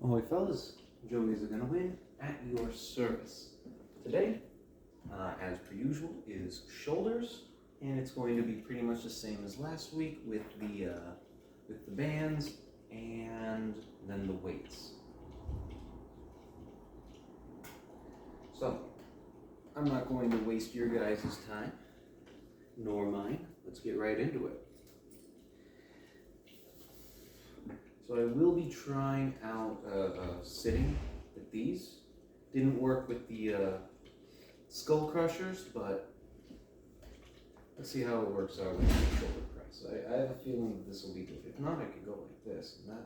Ahoy fellas, Joey's gonna win at your service. Today, as per usual, is shoulders, and it's going to be pretty much the same as last week with the bands and then the weights. So, I'm not going to waste your guys' time, nor mine. Let's get right into it. So I will be trying out sitting with these. Didn't work with the skull crushers, but let's see how it works out with the shoulder press. I have a feeling that this will be good. If not, I could go like this and that.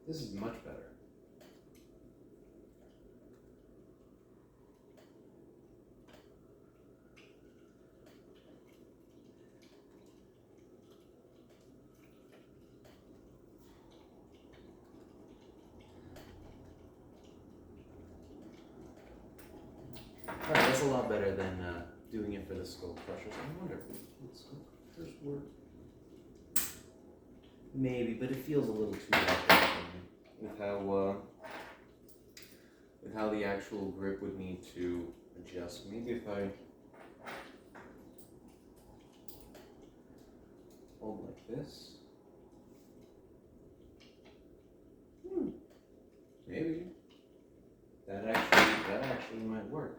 This is much better. Alright, that's a lot better than doing it for the skull crushers. I wonder if skull crushers work. Maybe, but it feels a little too rough with how the actual grip would need to adjust. Maybe if I hold like this. Maybe that actually might work.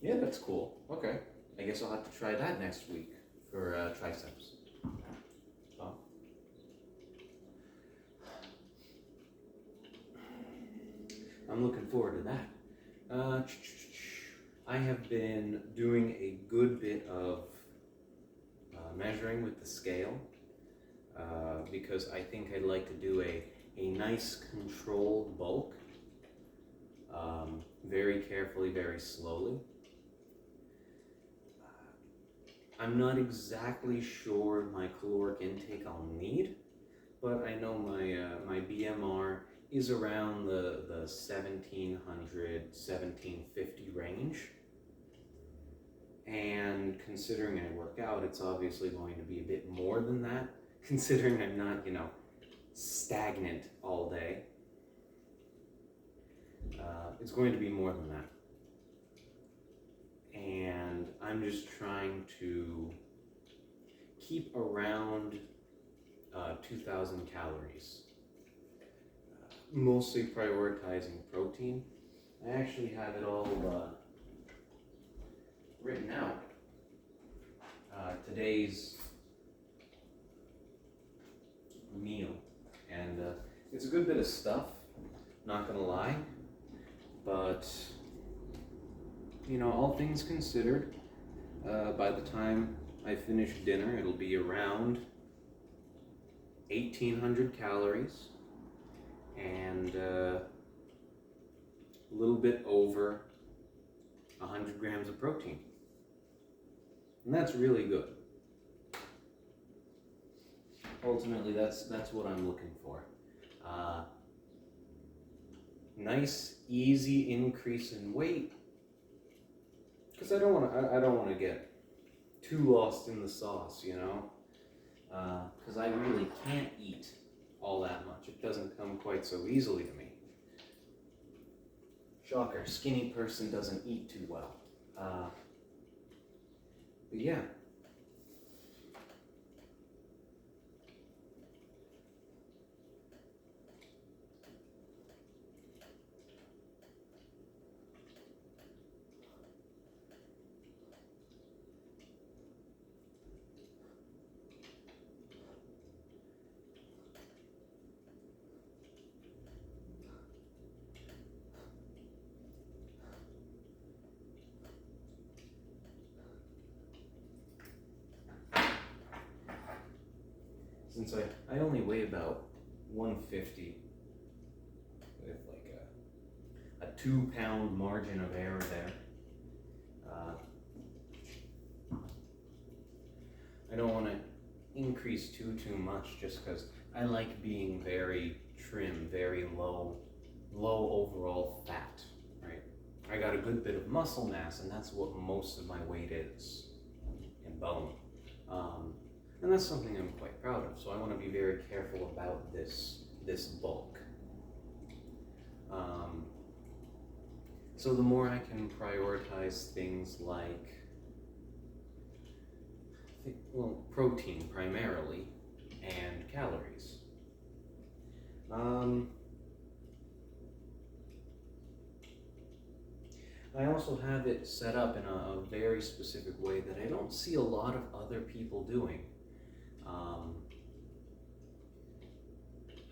Yeah, that's cool. Okay, I guess I'll have to try that next week for triceps. So. I'm looking forward to that. I have been doing a good bit of measuring with the scale because I think I'd like to do a nice controlled bulk, very carefully, very slowly. I'm not exactly sure my caloric intake I'll need, but I know my BMR is around the 1700, 1750 range. And considering I work out, it's obviously going to be a bit more than that, considering I'm not, stagnant all day. It's going to be more than that. And I'm just trying to keep around 2,000 calories. Mostly prioritizing protein. I actually have it all written out. Today's meal, and it's a good bit of stuff, not gonna lie, but all things considered, by the time I finish dinner, it'll be around 1,800 calories and a little bit over 100 grams of protein. And that's really good. Ultimately, that's what I'm looking for. Nice, easy increase in weight, because I don't want to get too lost in the sauce, because I really can't eat all that much. It doesn't come quite so easily to me. Shocker, skinny person doesn't eat too well. But yeah. Since I only weigh about 150 with like a 2-pound margin of error there, I don't want to increase too much, just because I like being very trim, very low overall fat, right? I got a good bit of muscle mass, and that's what most of my weight is, in bone. And that's something I'm quite proud of, so I want to be very careful about this bulk. So the more I can prioritize things like, protein primarily, and calories. I also have it set up in a very specific way that I don't see a lot of other people doing.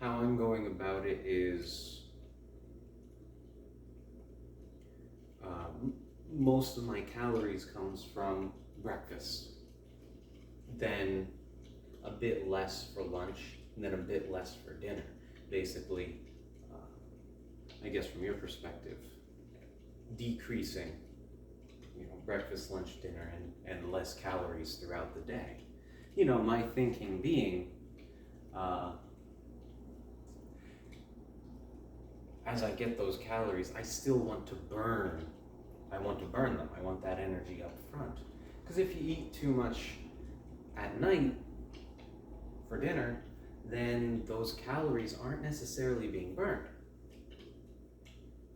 How I'm going about it is most of my calories comes from breakfast, then a bit less for lunch, and then a bit less for dinner. Basically, I guess from your perspective, decreasing, breakfast, lunch, dinner, and less calories throughout the day. My thinking being, as I get those calories, I still want to burn. I want to burn them. I want that energy up front. Because if you eat too much at night for dinner, then those calories aren't necessarily being burned.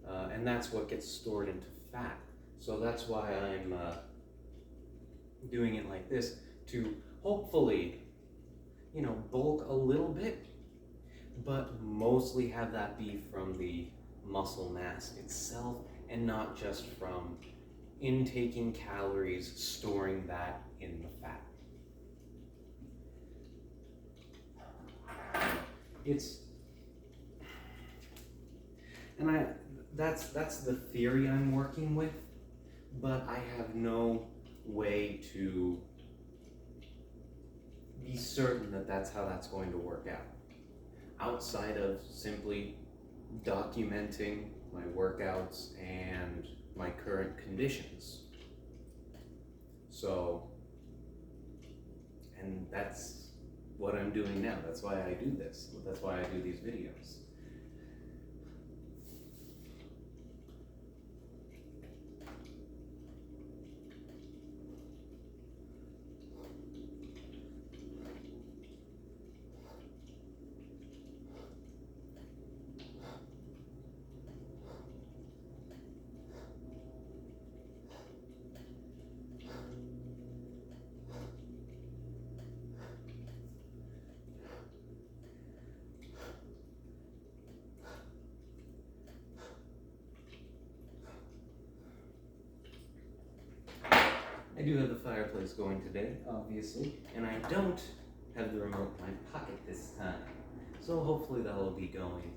And that's what gets stored into fat. So that's why I'm doing it like this, to hopefully, bulk a little bit, but mostly have that be from the muscle mass itself, and not just from intaking calories, storing that in the fat. That's the theory I'm working with, but I have no way to be certain that that's how that's going to work out, outside of simply documenting my workouts and my current conditions. So, and that's what I'm doing now. That's why I do this. That's why I do these videos. I do have the fireplace going today, obviously, and I don't have the remote in my pocket this time. So hopefully that will be going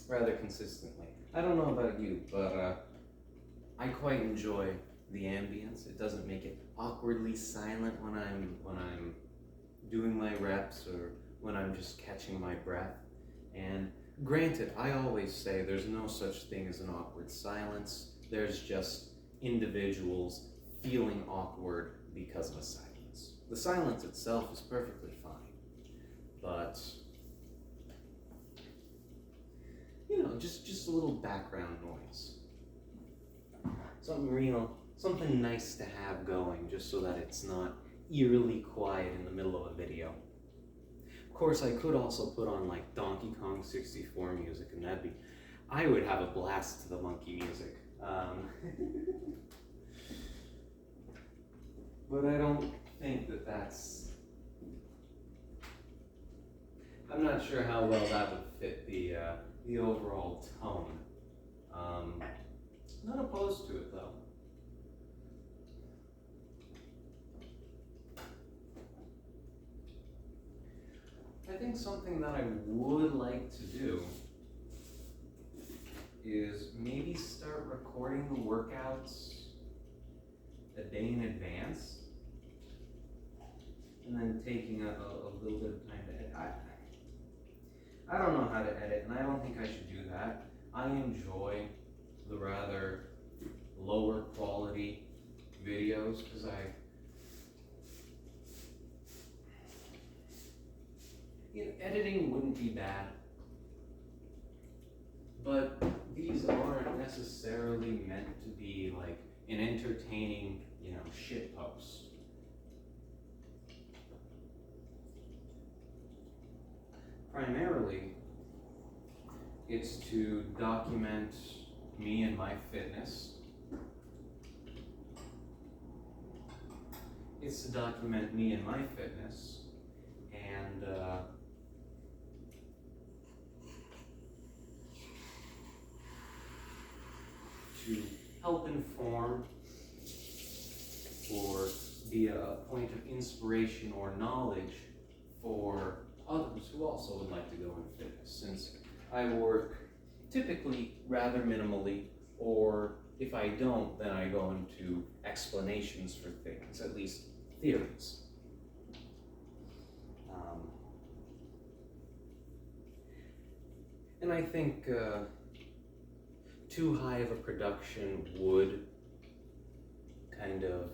rather consistently. I don't know about you, but I quite enjoy the ambience. It doesn't make it awkwardly silent when I'm doing my reps or when I'm just catching my breath. And granted, I always say there's no such thing as an awkward silence. There's just individuals feeling awkward because of a silence. The silence itself is perfectly fine, but just a little background noise. Something nice to have going, just so that it's not eerily quiet in the middle of a video. Of course, I could also put on like Donkey Kong 64 music, and I would have a blast to the monkey music. But I don't think that's... I'm not sure how well that would fit the overall tone. Not opposed to it though. I think something that I would like to do is maybe start recording the workouts a day in advance, and then taking a little bit of time to edit. I don't know how to edit, and I don't think I should do that. I enjoy the rather lower quality videos because editing wouldn't be bad, but these aren't necessarily meant to be like an entertaining, shit post. Primarily, it's to document me and my fitness. It's to document me and my fitness, and to help inform or be a point of inspiration or knowledge for others who also would like to go into fitness, since I work typically rather minimally, or if I don't, then I go into explanations for things, at least theories. And I think too high of a production would kind of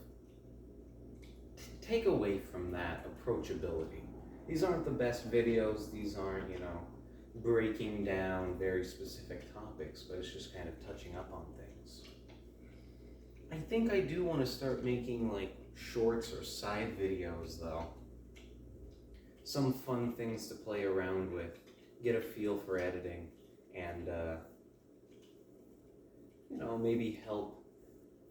take away from that approachability. These aren't the best videos, these aren't, breaking down very specific topics, but it's just kind of touching up on things. I think I do want to start making like shorts or side videos though. Some fun things to play around with, get a feel for editing, and maybe help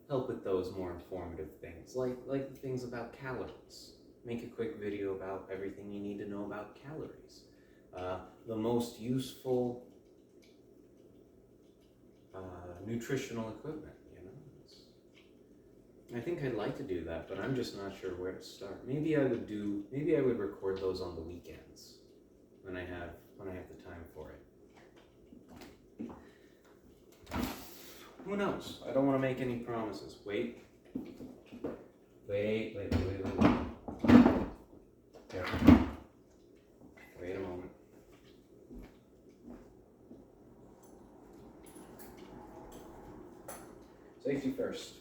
with those more informative things, like the things about calories. Make a quick video about everything you need to know about calories. The most useful nutritional equipment, I think I'd like to do that, but I'm just not sure where to start. Maybe I would record those on the weekends when I have the time for it. Who knows? I don't want to make any promises. Wait. There. Wait a moment. Safety first.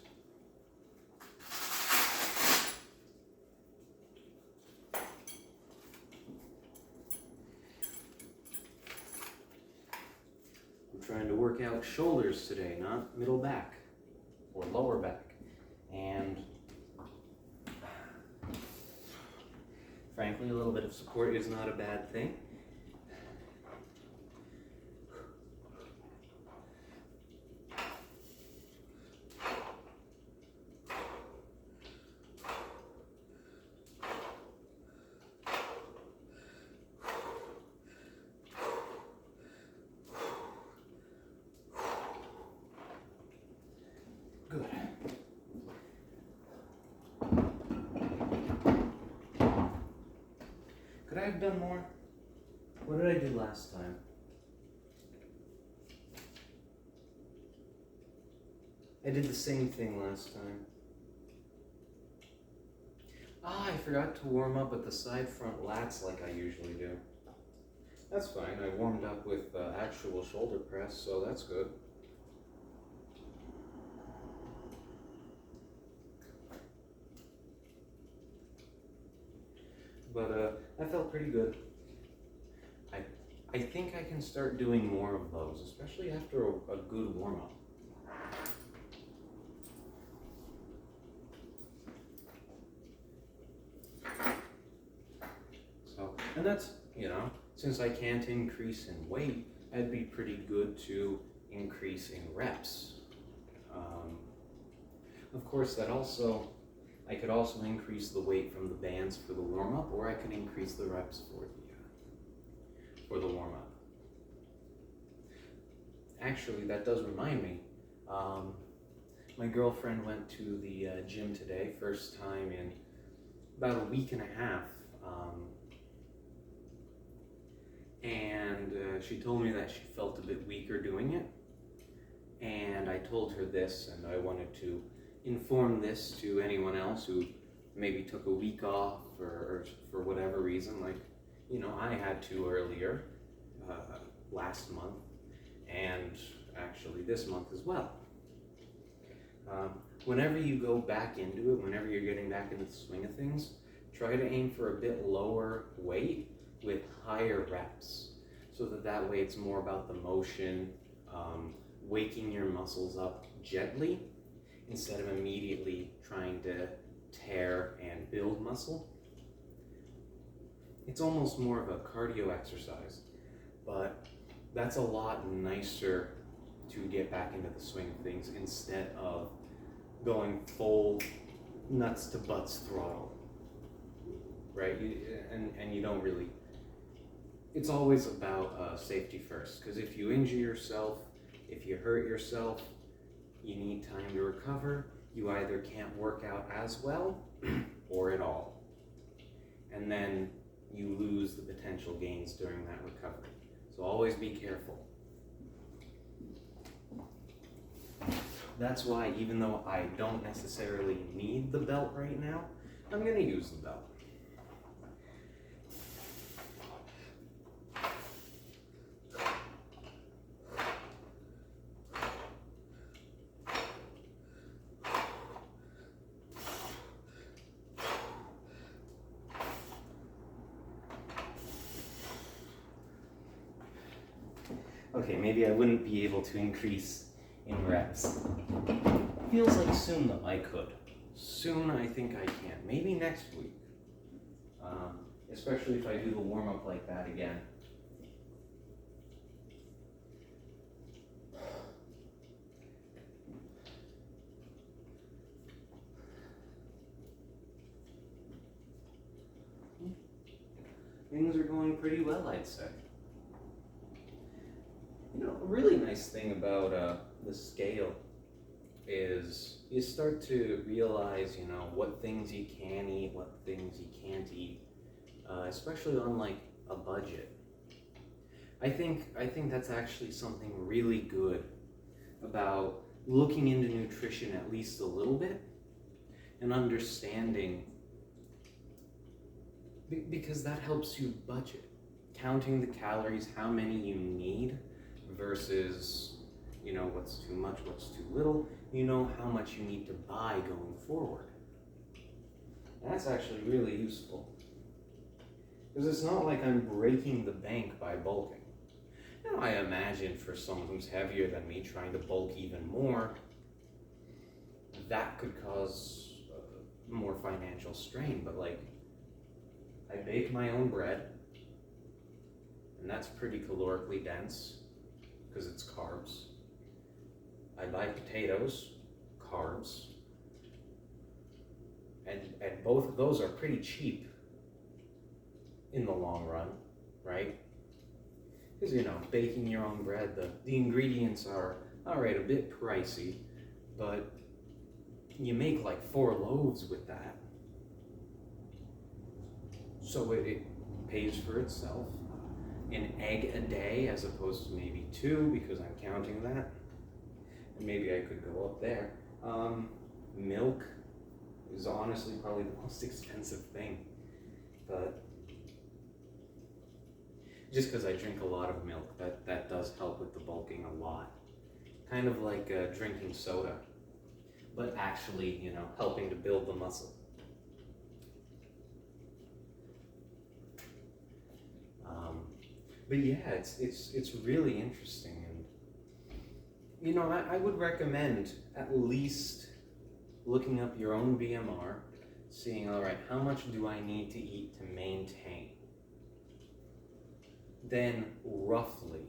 I'm trying to work out shoulders today, not middle back or lower back. And frankly, a little bit of support is not a bad thing. Good. Could I have done more? What did I do last time? I did the same thing last time. I forgot to warm up with the side front lats like I usually do. That's fine. I warmed up with actual shoulder press, so that's good. But that felt pretty good. I think I can start doing more of those, especially after a good warm-up. So, and that's, since I can't increase in weight, that'd be pretty good to increase in reps. Of course, I could also increase the weight from the bands for the warm-up, or I can increase the reps for the warm-up. Actually, that does remind me. My girlfriend went to the gym today, first time in about a week and a half. And she told me that she felt a bit weaker doing it. And I told her this, and I wanted to inform this to anyone else who maybe took a week off or for whatever reason, like, I had to earlier, last month, and actually this month as well. Whenever you go back into it, whenever you're getting back into the swing of things, try to aim for a bit lower weight, with higher reps, so that way it's more about the motion, waking your muscles up gently instead of immediately trying to tear and build muscle. It's almost more of a cardio exercise, but that's a lot nicer to get back into the swing of things instead of going full nuts to butts throttle, right? And you don't really, it's always about safety first, because if you injure yourself, if you hurt yourself, you need time to recover. You either can't work out as well or at all. And then you lose the potential gains during that recovery. So always be careful. That's why, even though I don't necessarily need the belt right now, I'm going to use the belt. Okay, maybe I wouldn't be able to increase in reps. Feels like soon though I could. Soon I think I can. Maybe next week. Especially if I do the warm-up like that again. Things are going pretty well, I'd say. You know, a really nice thing about the scale is you start to realize, you know, what things you can eat, what things you can't eat, especially on like a budget. I think that's actually something really good about looking into nutrition at least a little bit and understanding, because that helps you budget. Counting the calories, how many you need versus, you know, what's too much, what's too little. You know how much you need to buy going forward. That's actually really useful. Because it's not like I'm breaking the bank by bulking. Now, I imagine for someone who's heavier than me trying to bulk even more, that could cause more financial strain. But like, I bake my own bread, and that's pretty calorically dense because it's carbs. I buy potatoes, carbs, and both of those are pretty cheap in the long run, right? Because, you know, baking your own bread, the ingredients are, all right, a bit pricey, but you make like 4 loaves with that. So it pays for itself. An egg a day as opposed to maybe 2, because I'm counting that. And maybe I could go up there. Milk is honestly probably the most expensive thing. But just because I drink a lot of milk, that does help with the bulking a lot. Kind of like drinking soda, but actually, you know, helping to build the muscle. But yeah, it's really interesting, and you know, I would recommend at least looking up your own BMR, seeing, all right, how much do I need to eat to maintain? Then roughly,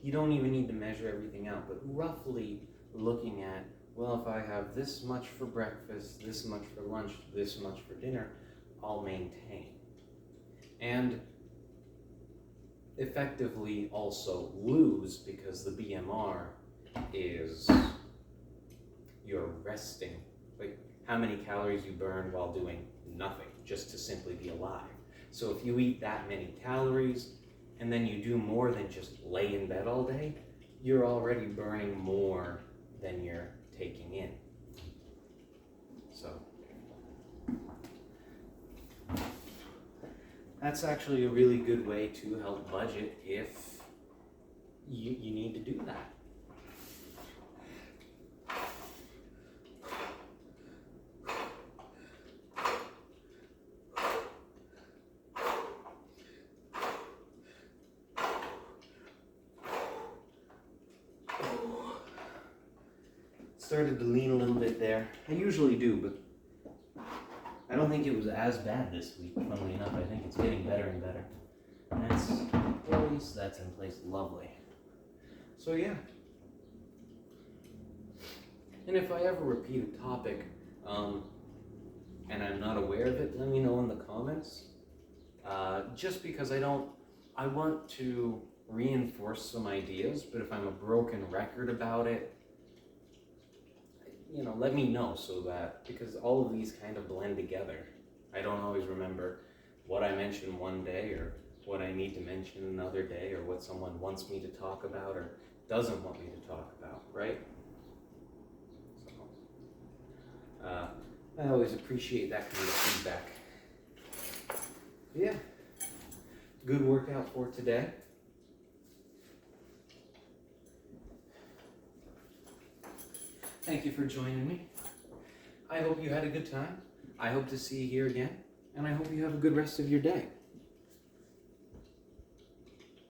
you don't even need to measure everything out, but roughly looking at, well, if I have this much for breakfast, this much for lunch, this much for dinner, I'll maintain. And effectively also lose, because the BMR is your resting, like how many calories you burn while doing nothing, just to simply be alive. So if you eat that many calories and then you do more than just lay in bed all day, you're already burning more than you're taking in. So that's actually a really good way to help budget if you need to do that. started to lean a little bit there. I usually do, but I don't think it was as bad this week, funnily enough. I think it's getting better and better. And at least that's in place. Lovely. So yeah. And if I ever repeat a topic, and I'm not aware of it, let me know in the comments. Just because I want to reinforce some ideas, but if I'm a broken record about it, let me know so that, because all of these kind of blend together. I don't always remember what I mentioned one day or what I need to mention another day or what someone wants me to talk about or doesn't want me to talk about, right? So, I always appreciate that kind of feedback. Yeah, good workout for today. Thank you for joining me. I hope you had a good time. I hope to see you here again, and I hope you have a good rest of your day.